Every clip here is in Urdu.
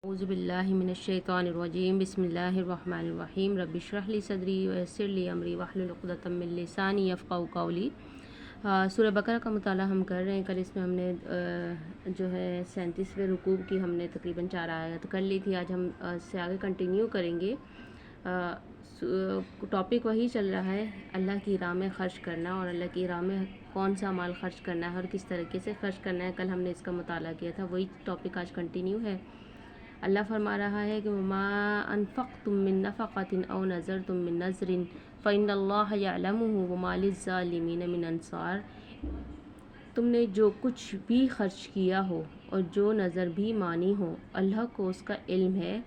اعوذ باللہ من الشیطان الرجیم بسم اللہ الرحمن الرحیم رب اشرح لی صدری ویسر لی امری واحلل عقدۃ من لسانی یفقہوا قولی۔ سورہ بقرہ کا مطالعہ ہم کر رہے ہیں۔ کل اس میں ہم نے جو ہے 37ویں رکوع کی ہم نے تقریباً 4 آیات کر لی تھی۔ آج ہم اس سے آگے کنٹینیو کریں گے۔ ٹاپک وہی چل رہا ہے، اللہ کی راہ میں خرچ کرنا، اور اللہ کی راہ میں کون سا مال خرچ کرنا ہے اور کس طریقے سے خرچ کرنا ہے۔ کل ہم نے اس کا مطالعہ کیا تھا، وہی ٹاپک آج کنٹینیو ہے۔ اللہ فرما رہا ہے کہ وَمَا أَنفَقْتُم مِّن نَفَقَةٍ أَوْ نَذَرْتُم مِّن نَذْرٍ فَإِنَّ اللَّهَ يَعْلَمُهُ وَمَا لِلظَّالِمِينَ مِنْ أَنصَارٍ۔ تم نے جو کچھ بھی خرچ کیا ہو اور جو نظر بھی مانی ہو، اللہ کو اس کا علم ہے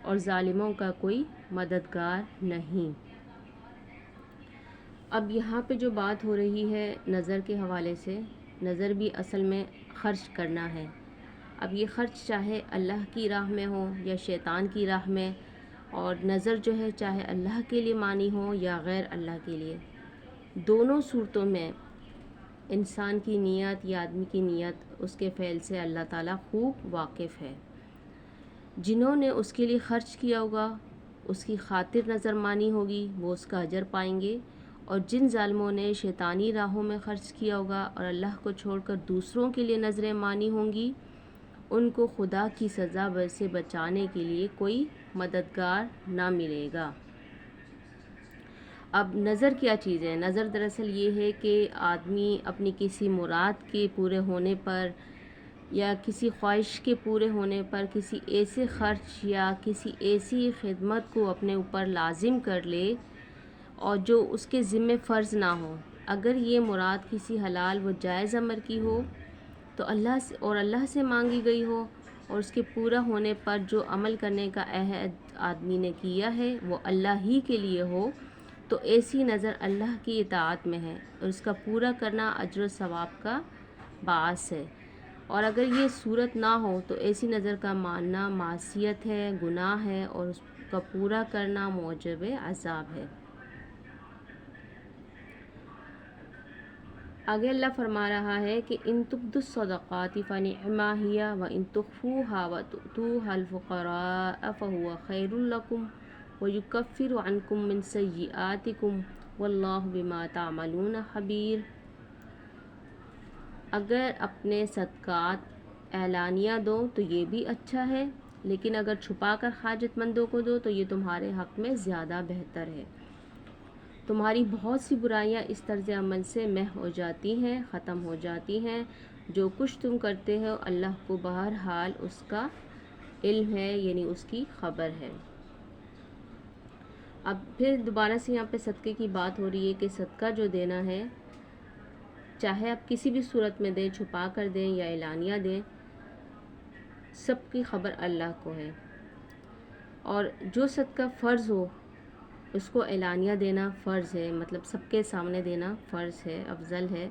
اور ظالموں کا کوئی مددگار نہیں۔ اب یہاں پہ جو بات ہو رہی ہے نظر کے حوالے سے، نظر بھی اصل میں خرچ کرنا ہے۔ اب یہ خرچ چاہے اللہ کی راہ میں ہو یا شیطان کی راہ میں، اور نظر جو ہے چاہے اللہ کے لیے مانی ہو یا غیر اللہ کے لیے، دونوں صورتوں میں انسان کی نیت یا آدمی کی نیت، اس کے فعل سے اللہ تعالیٰ خوب واقف ہے۔ جنہوں نے اس کے لیے خرچ کیا ہوگا، اس کی خاطر نظر مانی ہوگی، وہ اس کا اجر پائیں گے، اور جن ظالموں نے شیطانی راہوں میں خرچ کیا ہوگا اور اللہ کو چھوڑ کر دوسروں کے لیے نظریں مانی ہوں گی، ان کو خدا کی سزا سے بچانے کے لیے کوئی مددگار نہ ملے گا۔ اب نظر کیا چیز ہے؟ نظر دراصل یہ ہے کہ آدمی اپنی کسی مراد کے پورے ہونے پر یا کسی خواہش کے پورے ہونے پر کسی ایسے خرچ یا کسی ایسی خدمت کو اپنے اوپر لازم کر لے اور جو اس کے ذمہ فرض نہ ہو۔ اگر یہ مراد کسی حلال و جائز امر کی ہو تو اللہ سے مانگی گئی ہو، اور اس کے پورا ہونے پر جو عمل کرنے کا عہد آدمی نے کیا ہے وہ اللہ ہی کے لیے ہو، تو ایسی نظر اللہ کی اطاعت میں ہے اور اس کا پورا کرنا اجر و ثواب کا باعث ہے۔ اور اگر یہ صورت نہ ہو تو ایسی نظر کا ماننا معصیت ہے، گناہ ہے، اور اس کا پورا کرنا موجب عذاب ہے۔ آگے اللہ فرما رہا ہے کہ ان تبدوا الصدقات فنعما ہی وان تخفوها وتؤتوها الفقراء فهو خیر لکم ویکفر عنکم من سیئاتکم واللہ بما تعملون خبیر۔ اگر اپنے صدقات اعلانیہ دو تو یہ بھی اچھا ہے، لیکن اگر چھپا کر حاجت مندوں کو دو تو یہ تمہارے حق میں زیادہ بہتر ہے۔ تمہاری بہت سی برائیاں اس طرز عمل سے محو ہو جاتی ہیں، ختم ہو جاتی ہیں۔ جو کچھ تم کرتے ہو اللہ کو بہرحال اس کا علم ہے، یعنی اس کی خبر ہے۔ اب پھر دوبارہ سے یہاں پہ صدقے کی بات ہو رہی ہے کہ صدقہ جو دینا ہے، چاہے آپ کسی بھی صورت میں دیں، چھپا کر دیں یا اعلانیہ دیں، سب کی خبر اللہ کو ہے۔ اور جو صدقہ فرض ہو اس کو اعلانیہ دینا فرض ہے، مطلب سب کے سامنے دینا فرض ہے، افضل ہے،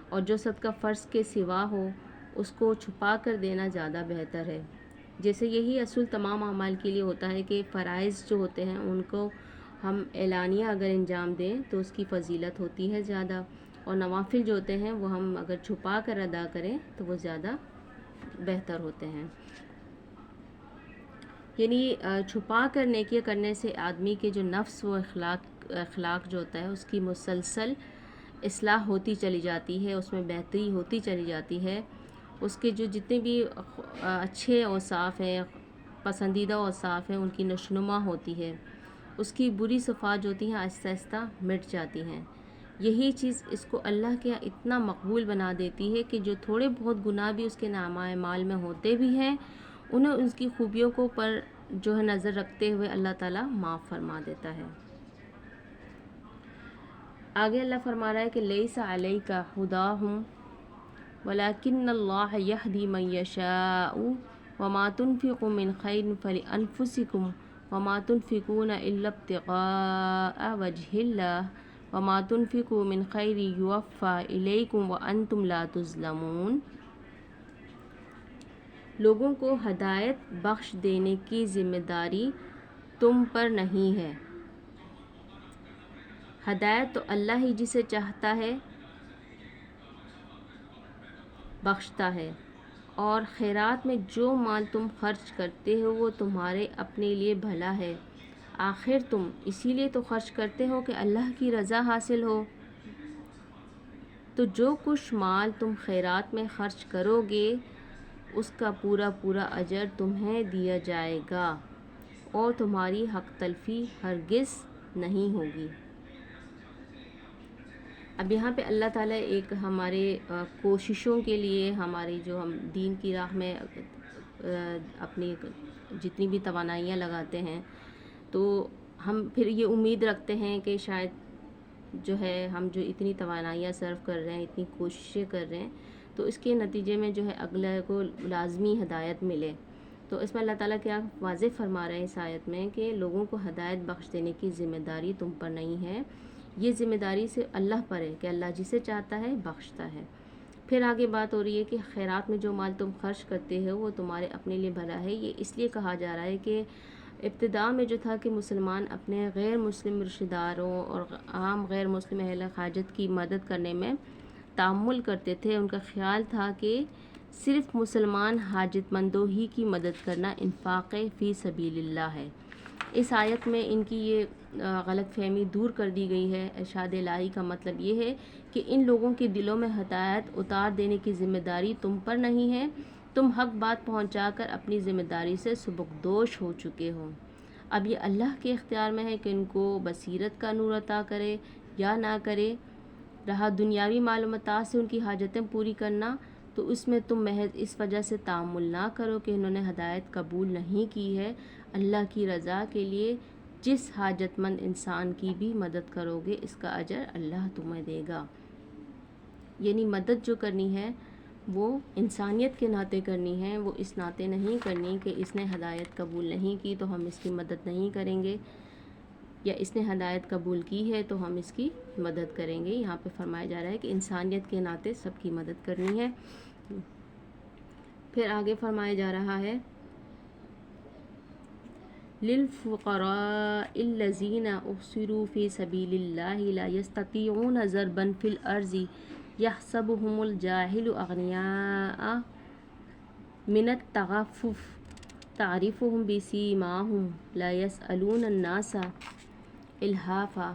اور جو صدقہ فرض کے سوا ہو اس کو چھپا کر دینا زیادہ بہتر ہے۔ جیسے یہی اصول تمام اعمال کے لیے ہوتا ہے کہ فرائض جو ہوتے ہیں ان کو ہم اعلانیہ اگر انجام دیں تو اس کی فضیلت ہوتی ہے زیادہ، اور نوافل جو ہوتے ہیں وہ ہم اگر چھپا کر ادا کریں تو وہ زیادہ بہتر ہوتے ہیں۔ یعنی چھپا کر نیکیاں کرنے سے آدمی کے جو نفس و اخلاق جو ہوتا ہے اس کی مسلسل اصلاح ہوتی چلی جاتی ہے، اس میں بہتری ہوتی چلی جاتی ہے، اس کے جو جتنے بھی اچھے اوصاف ہیں، پسندیدہ اوصاف ہیں، ان کی نشوونما ہوتی ہے، اس کی بری صفات جو ہوتی ہیں آہستہ آہستہ مٹ جاتی ہیں۔ یہی چیز اس کو اللہ کے یہاں اتنا مقبول بنا دیتی ہے کہ جو تھوڑے بہت گناہ بھی اس کے نامہ اعمال میں ہوتے بھی ہیں، انہیں اس کی خوبیوں کو پر جو ہے نظر رکھتے ہوئے اللہ تعالیٰ معاف فرما دیتا ہے۔ آگے اللہ فرما رہا ہے کہ لیس علیک ھداھم ولکن اللہ یہدی من یشاء وما تنفقوا من خیر فلانفسکم وما تنفقون الا ابتغاء وجہ اللہ وما تنفقوا من خیر یوفی الیکم وانتم لا تظلمون۔ لوگوں کو ہدایت بخش دینے کی ذمہ داری تم پر نہیں ہے۔ ہدایت تو اللہ ہی جسے چاہتا ہے بخشتا ہے، اور خیرات میں جو مال تم خرچ کرتے ہو وہ تمہارے اپنے لیے بھلا ہے، آخر تم اسی لیے تو خرچ کرتے ہو کہ اللہ کی رضا حاصل ہو۔ تو جو کچھ مال تم خیرات میں خرچ کرو گے اس کا پورا پورا اجر تمہیں دیا جائے گا اور تمہاری حق تلفی ہرگز نہیں ہوگی۔ اب یہاں پہ اللہ تعالیٰ ایک ہمارے کوششوں کے لیے، ہماری جو ہم دین کی راہ میں اپنی جتنی بھی توانائیاں لگاتے ہیں، تو ہم پھر یہ امید رکھتے ہیں کہ شاید جو ہے ہم جو اتنی توانائیاں صرف کر رہے ہیں، اتنی کوششیں کر رہے ہیں، تو اس کے نتیجے میں جو ہے اگلے کو لازمی ہدایت ملے۔ تو اس میں اللہ تعالیٰ کیا واضح فرما رہے ہیں اس آیت میں کہ لوگوں کو ہدایت بخش دینے کی ذمہ داری تم پر نہیں ہے، یہ ذمہ داری سے اللہ پر ہے کہ اللہ جسے چاہتا ہے بخشتا ہے۔ پھر آگے بات ہو رہی ہے کہ خیرات میں جو مال تم خرچ کرتے ہو وہ تمہارے اپنے لیے بھلا ہے۔ یہ اس لیے کہا جا رہا ہے کہ ابتداء میں جو تھا کہ مسلمان اپنے غیر مسلم رشتہ داروں اور عام غیر مسلم اہل حاجت کی مدد کرنے میں تعامل کرتے تھے۔ ان کا خیال تھا کہ صرف مسلمان حاجت مندوں ہی کی مدد کرنا انفاق فی سبیل اللہ ہے۔ اس آیت میں ان کی یہ غلط فہمی دور کر دی گئی ہے۔ ارشاد الہی کا مطلب یہ ہے کہ ان لوگوں کے دلوں میں ہدایت اتار دینے کی ذمہ داری تم پر نہیں ہے، تم حق بات پہنچا کر اپنی ذمہ داری سے سبکدوش ہو چکے ہو۔ اب یہ اللہ کے اختیار میں ہے کہ ان کو بصیرت کا نور عطا کرے یا نہ کرے۔ رہا دنیاوی معلومات سے ان کی حاجتیں پوری کرنا، تو اس میں تم محض اس وجہ سے تعامل نہ کرو کہ انہوں نے ہدایت قبول نہیں کی ہے، اللہ کی رضا کے لیے جس حاجت مند انسان کی بھی مدد کرو گے اس کا اجر اللہ تمہیں دے گا۔ یعنی مدد جو کرنی ہے وہ انسانیت کے ناطے کرنی ہے، وہ اس ناطے نہیں کرنی کہ اس نے ہدایت قبول نہیں کی تو ہم اس کی مدد نہیں کریں گے، یا اس نے ہدایت قبول کی ہے تو ہم اس کی مدد کریں گے۔ یہاں پہ فرمایا جا رہا ہے کہ انسانیت کے ناطے سب کی مدد کرنی ہے۔ پھر آگے فرمایا جا رہا ہے للفقراء الذین احصروا فی سبیل اللہ لا یستطیعون ضربا فی الارض یحسبهم الجاہل اغنیاء من التعفف تعرفهم بسیماہم لا یسألون الناس الحافا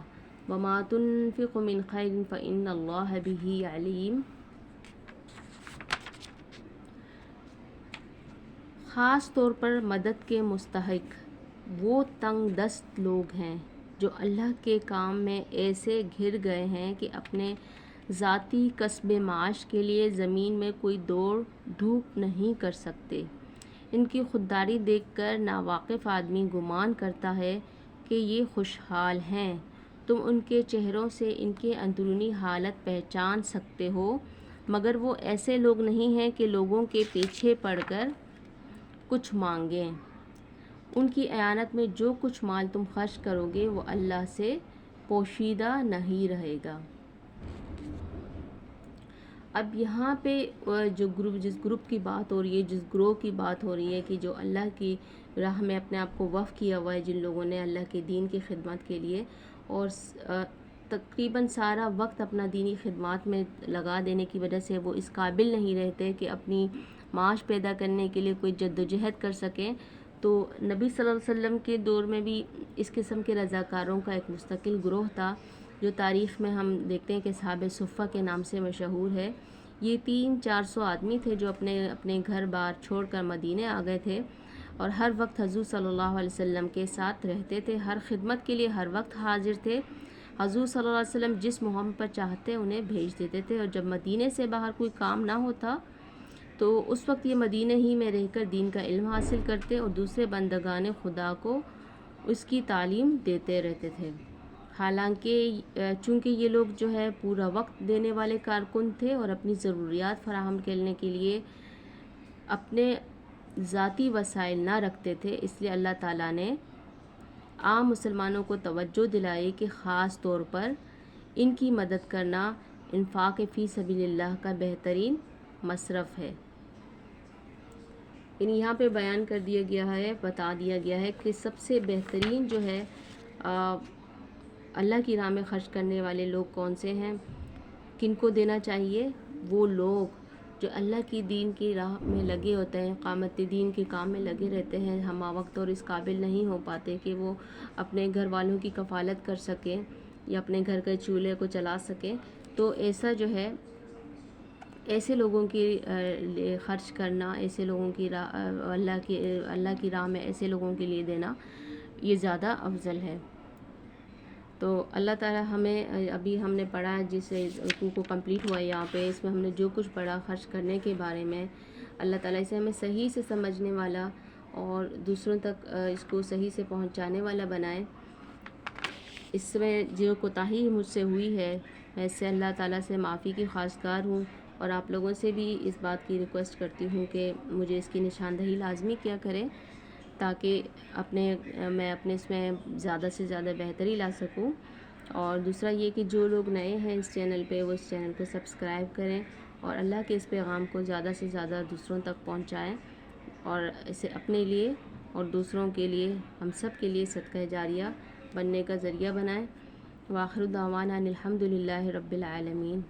وما تنفق من خیر فإن اللہ بہ علیم۔ خاص طور پر مدد کے مستحق وہ تنگ دست لوگ ہیں جو اللہ کے کام میں ایسے گھر گئے ہیں کہ اپنے ذاتی کسب معاش کے لیے زمین میں کوئی دوڑ دھوپ نہیں کر سکتے۔ ان کی خودداری دیکھ کر ناواقف آدمی گمان کرتا ہے کہ یہ خوشحال ہیں۔ تم ان کے چہروں سے ان کے اندرونی حالت پہچان سکتے ہو، مگر وہ ایسے لوگ نہیں ہیں کہ لوگوں کے پیچھے پڑ کر کچھ مانگیں۔ ان کی اعانت میں جو کچھ مال تم خرچ کرو گے وہ اللہ سے پوشیدہ نہیں رہے گا۔ اب یہاں پہ جس گروپ کی بات ہو رہی ہے، جس گروہ کی بات ہو رہی ہے کہ جو اللہ کی راہ میں اپنے آپ کو وقف کیا ہوا ہے، جن لوگوں نے اللہ کے دین کی خدمت کے لیے اور تقریباً سارا وقت اپنا دینی خدمات میں لگا دینے کی وجہ سے وہ اس قابل نہیں رہتے کہ اپنی معاش پیدا کرنے کے لیے کوئی جد و جہد کر سکیں، تو نبی صلی اللہ علیہ وسلم کے دور میں بھی اس قسم کے رضاکاروں کا ایک مستقل گروہ تھا، جو تاریخ میں ہم دیکھتے ہیں کہ اصحاب صفہ کے نام سے مشہور ہے۔ یہ 300-400 آدمی تھے جو اپنے گھر بار چھوڑ کر مدینے آ گئے تھے اور ہر وقت حضور صلی اللہ علیہ وسلم کے ساتھ رہتے تھے، ہر خدمت کے لیے ہر وقت حاضر تھے۔ حضور صلی اللہ علیہ وسلم جس مہم پر چاہتے انہیں بھیج دیتے تھے، اور جب مدینے سے باہر کوئی کام نہ ہوتا تو اس وقت یہ مدینے ہی میں رہ کر دین کا علم حاصل کرتے اور دوسرے بندگان خدا کو اس کی تعلیم دیتے رہتے تھے۔ حالانکہ چونکہ یہ لوگ جو ہے پورا وقت دینے والے کارکن تھے اور اپنی ضروریات فراہم کرنے کے لیے اپنے ذاتی وسائل نہ رکھتے تھے، اس لیے اللہ تعالیٰ نے عام مسلمانوں کو توجہ دلائی کہ خاص طور پر ان کی مدد کرنا انفاق فی سبیل اللہ کا بہترین مصرف ہے۔ یہاں پہ بیان کر دیا گیا ہے، بتا دیا گیا ہے کہ سب سے بہترین جو ہے اللہ کی راہ میں خرچ کرنے والے لوگ کون سے ہیں، کن کو دینا چاہیے۔ وہ لوگ جو اللہ کی دین کی راہ میں لگے ہوتے ہیں، اقامت دین کے کام میں لگے رہتے ہیں، ہمہ وقت اور اس قابل نہیں ہو پاتے کہ وہ اپنے گھر والوں کی کفالت کر سکیں یا اپنے گھر کے چولہے کو چلا سکیں، تو ایسا جو ہے ایسے لوگوں کی لیے خرچ کرنا، ایسے لوگوں کی اللہ کی راہ میں ایسے لوگوں کے لیے دینا، یہ زیادہ افضل ہے۔ تو اللہ تعالی ہمیں ابھی ہم نے پڑھا جس رکوع کو کمپلیٹ ہوا ہے یہاں پہ، اس میں ہم نے جو کچھ پڑھا خرچ کرنے کے بارے میں، اللہ تعالیٰ اسے ہمیں صحیح سے سمجھنے والا اور دوسروں تک اس کو صحیح سے پہنچانے والا بنائے۔ اس میں جو کوتاہی مجھ سے ہوئی ہے، میں اس سے اللہ تعالیٰ سے معافی کی خواستگار ہوں، اور آپ لوگوں سے بھی اس بات کی ریکویسٹ کرتی ہوں کہ مجھے اس کی نشاندہی لازمی کیا کریں، تاکہ میں اپنے اس میں زیادہ سے زیادہ بہتری لا سکوں۔ اور دوسرا یہ کہ جو لوگ نئے ہیں اس چینل پہ، وہ اس چینل کو سبسکرائب کریں اور اللہ کے اس پیغام کو زیادہ سے زیادہ دوسروں تک پہنچائیں، اور اسے اپنے لیے اور دوسروں کے لیے، ہم سب کے لیے صدقہ جاریہ بننے کا ذریعہ بنائیں۔ وآخر دعوانا ان الحمد للہ رب العالمین۔